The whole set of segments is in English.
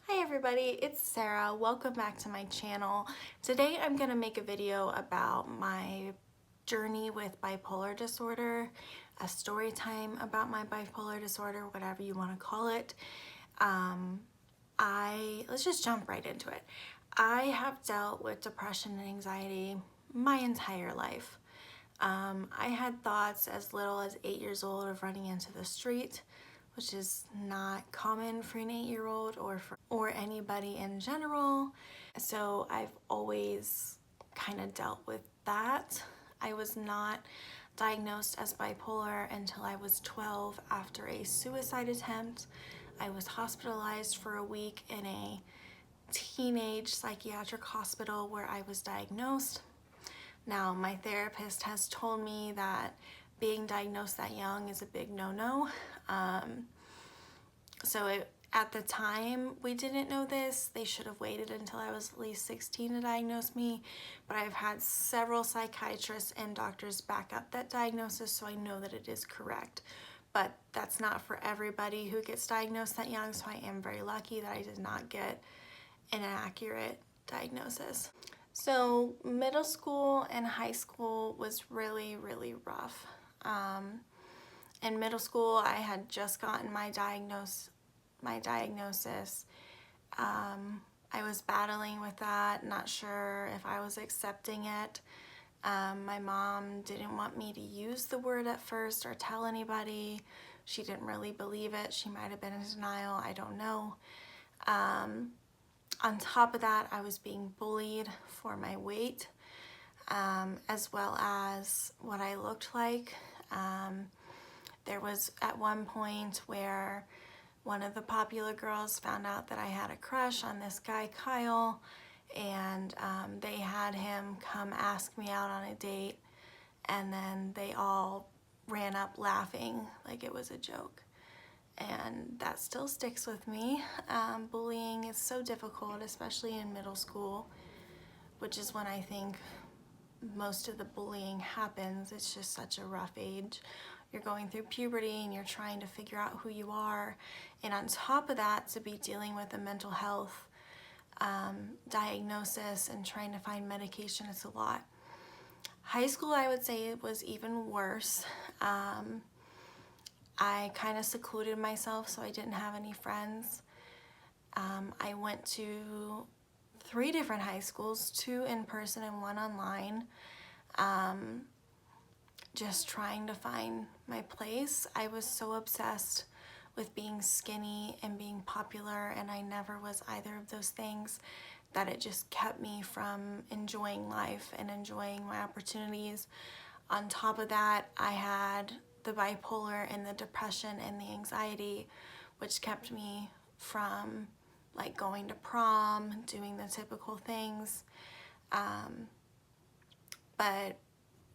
Hi everybody, it's Sarah. Welcome back to my channel. Today I'm going to make a video about my journey with bipolar disorder, a story time about my bipolar disorder, whatever you want to call it. Let's just jump right into it. I have dealt with depression and anxiety my entire life. I had thoughts as little as 8 years old of running into the street, which is not common for an 8-year-old or anybody in general. So I've always kind of dealt with that. I was not diagnosed as bipolar until I was 12 after a suicide attempt. I was hospitalized for a week in a teenage psychiatric hospital where I was diagnosed. Now, my therapist has told me that being diagnosed that young is a big no-no. At the time, we didn't know this. They should have waited until I was at least 16 to diagnose me, but I've had several psychiatrists and doctors back up that diagnosis, so I know that it is correct. But that's not for everybody who gets diagnosed that young, so I am very lucky that I did not get an accurate diagnosis. So middle school and high school was really, really rough. In middle school, I had just gotten my diagnosis. I was battling with that, not sure if I was accepting it. My mom didn't want me to use the word at first or tell anybody. She didn't really believe it. She might have been in denial, I don't know. On top of that, I was being bullied for my weight, as well as what I looked like. There was at one point where one of the popular girls found out that I had a crush on this guy, Kyle, and they had him come ask me out on a date, and then they all ran up laughing like it was a joke. And that still sticks with me. Bullying is so difficult, especially in middle school, which is when I think most of the bullying happens. It's just such a rough age. You're going through puberty and you're trying to figure out who you are. And on top of that, to be dealing with a mental health diagnosis and trying to find medication, it's a lot. High school, I would say it was even worse. I kind of secluded myself, so I didn't have any friends. I went to 3 different high schools, 2 in person and 1 online, just trying to find my place. I was so obsessed with being skinny and being popular, and I never was either of those things, that it just kept me from enjoying life and enjoying my opportunities. On top of that, I had the bipolar and the depression and the anxiety, which kept me from like going to prom, doing the typical things. But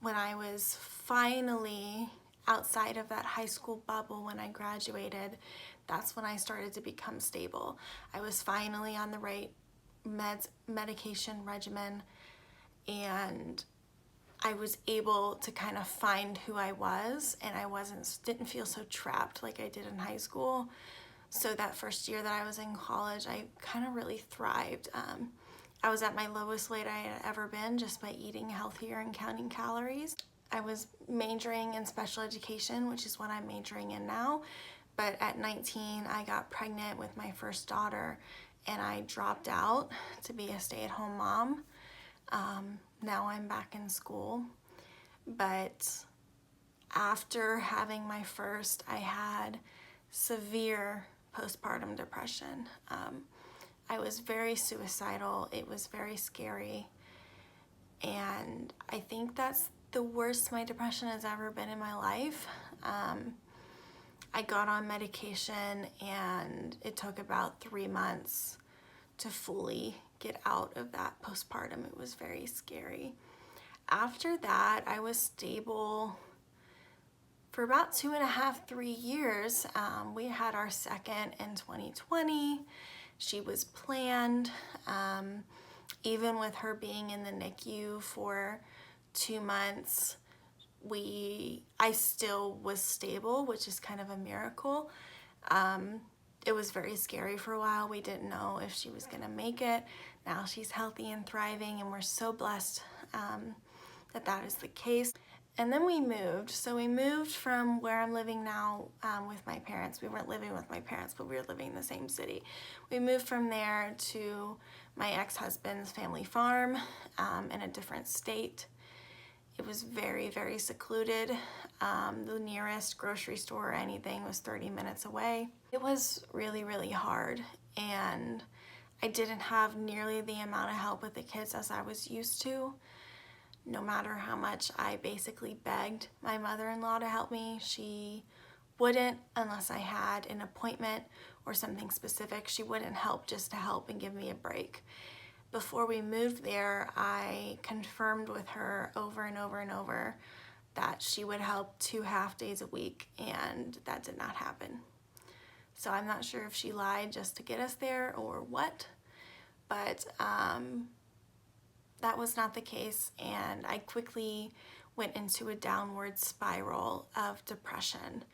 when I was finally outside of that high school bubble, when I graduated, that's when I started to become stable. I was finally on the right medication regimen, and I was able to kind of find who I was, and I didn't feel so trapped like I did in high school. So that first year that I was in college, I kind of really thrived. I was at my lowest weight I had ever been just by eating healthier and counting calories. I was majoring in special education, which is what I'm majoring in now. But at 19, I got pregnant with my first daughter, and I dropped out to be a stay-at-home mom. Now I'm back in school, but after having my first, I had severe postpartum depression. I was very suicidal. It was very scary, and I think that's the worst my depression has ever been in my life. I got on medication, and it took about 3 months to fully get out of that postpartum. It was very scary. After that, I was stable for about 2.5, 3 years. We had our second in 2020. She was planned. Even with her being in the NICU for 2 months, I still was stable, which is kind of a miracle. it was very scary for a while. We didn't know if she was gonna make it. Now she's healthy and thriving, and we're so blessed that that is the case. And then we moved. So we moved from where I'm living now with my parents. We weren't living with my parents, but we were living in the same city. We moved from there to my ex-husband's family farm in a different state. It was very, very secluded. The nearest grocery store or anything was 30 minutes away. It was really, really hard, and I didn't have nearly the amount of help with the kids as I was used to. No matter how much I basically begged my mother-in-law to help me, she wouldn't unless I had an appointment or something specific. She wouldn't help just to help and give me a break. Before we moved there, I confirmed with her over and over and over that she would help 2 half days a week, and that did not happen. So I'm not sure if she lied just to get us there or what, but that was not the case, and I quickly went into a downward spiral of depression.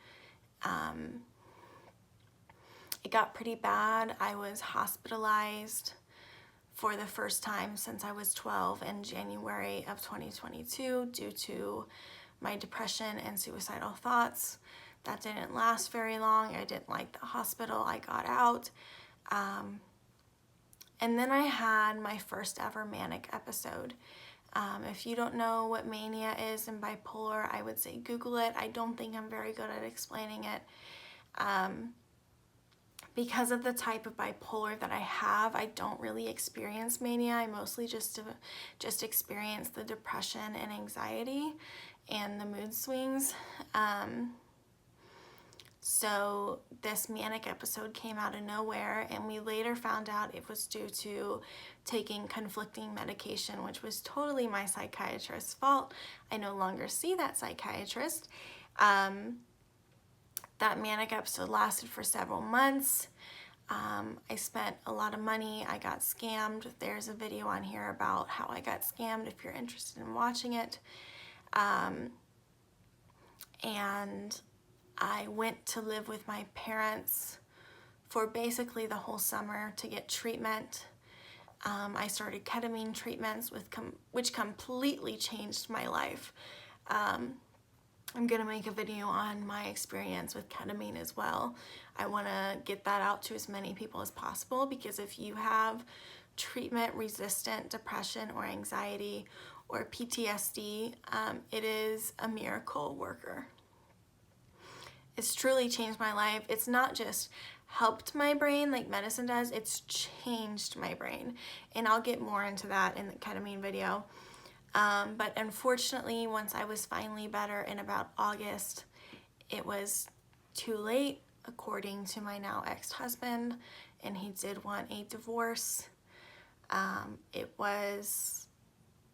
It got pretty bad. I was hospitalized for the first time since I was 12 in January of 2022 due to my depression and suicidal thoughts. That didn't last very long. I didn't like the hospital. I got out. And then I had my first ever manic episode. If you don't know what mania is and bipolar, I would say Google it. I don't think I'm very good at explaining it. Because of the type of bipolar that I have, I don't really experience mania. I mostly just experience the depression and anxiety and the mood swings. So this manic episode came out of nowhere, and we later found out it was due to taking conflicting medication, which was totally my psychiatrist's fault. I no longer see that psychiatrist. That manic episode lasted for several months. I spent a lot of money. I got scammed. There's a video on here about how I got scammed if you're interested in watching it. And I went to live with my parents for basically the whole summer to get treatment. I started ketamine treatments which completely changed my life. I'm gonna make a video on my experience with ketamine as well. I wanna get that out to as many people as possible, because if you have treatment-resistant depression or anxiety or PTSD, it is a miracle worker. It's truly changed my life. It's not just helped my brain like medicine does, it's changed my brain. And I'll get more into that in the ketamine video. But unfortunately, once I was finally better in about August, it was too late, according to my now ex-husband, and he did want a divorce. It was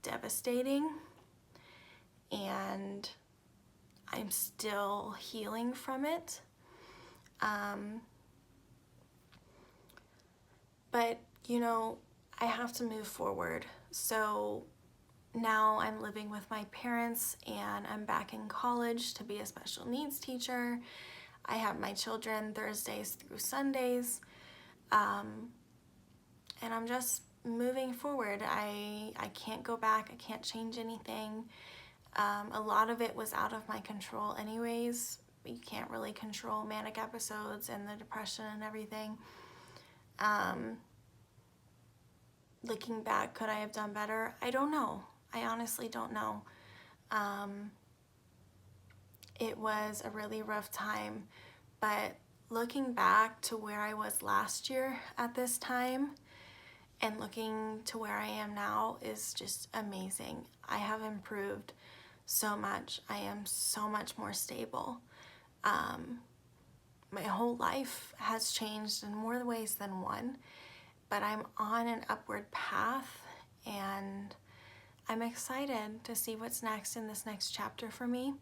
devastating, and I'm still healing from it. But, you know, I have to move forward. So now I'm living with my parents, and I'm back in college to be a special needs teacher. I have my children Thursdays through Sundays. And I'm just moving forward. I can't go back. I can't change anything. A lot of it was out of my control anyways. You can't really control manic episodes and the depression and everything. Looking back, could I have done better? I don't know. I honestly don't know. It was a really rough time, but looking back to where I was last year at this time and looking to where I am now is just amazing. I have improved so much. I am so much more stable. My whole life has changed in more ways than one, but I'm on an upward path, and I'm excited to see what's next in this next chapter for me.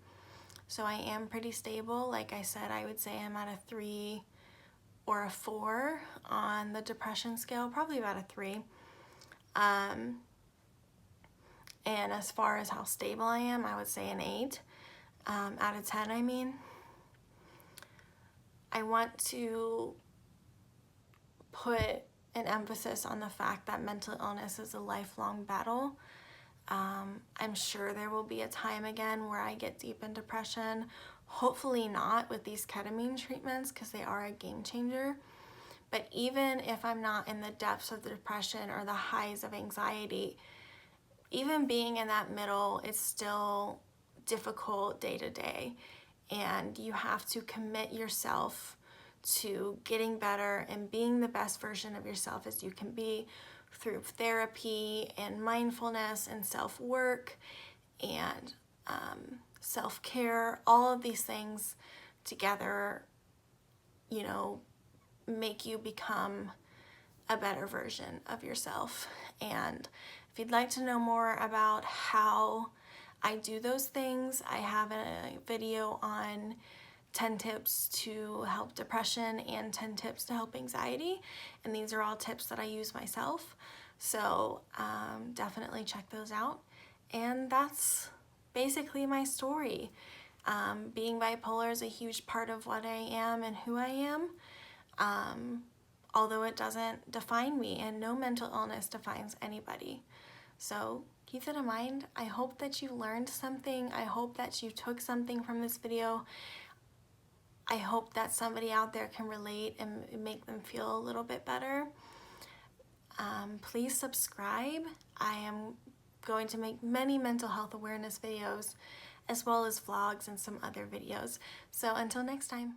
So I am pretty stable. Like I said, I would say I'm at a 3 or a 4 on the depression scale, probably about a 3. And as far as how stable I am, I would say an 8 out of 10, I mean. I want to put an emphasis on the fact that mental illness is a lifelong battle. I'm sure there will be a time again where I get deep in depression. Hopefully not with these ketamine treatments, because they are a game changer. But even if I'm not in the depths of the depression or the highs of anxiety, even being in that middle is still difficult day to day. And you have to commit yourself to getting better and being the best version of yourself as you can be through therapy and mindfulness and self-work and self-care. All of these things together, you know, make you become a better version of yourself. And if you'd like to know more about how I do those things, I have a video on 10 tips to help depression and 10 tips to help anxiety. And these are all tips that I use myself. So definitely check those out. And that's basically my story. Being bipolar is a huge part of what I am and who I am. Although it doesn't define me, and no mental illness defines anybody. So keep that in mind. I hope that you learned something. I hope that you took something from this video. I hope that somebody out there can relate and make them feel a little bit better. Please subscribe. I am going to make many mental health awareness videos, as well as vlogs and some other videos. So until next time.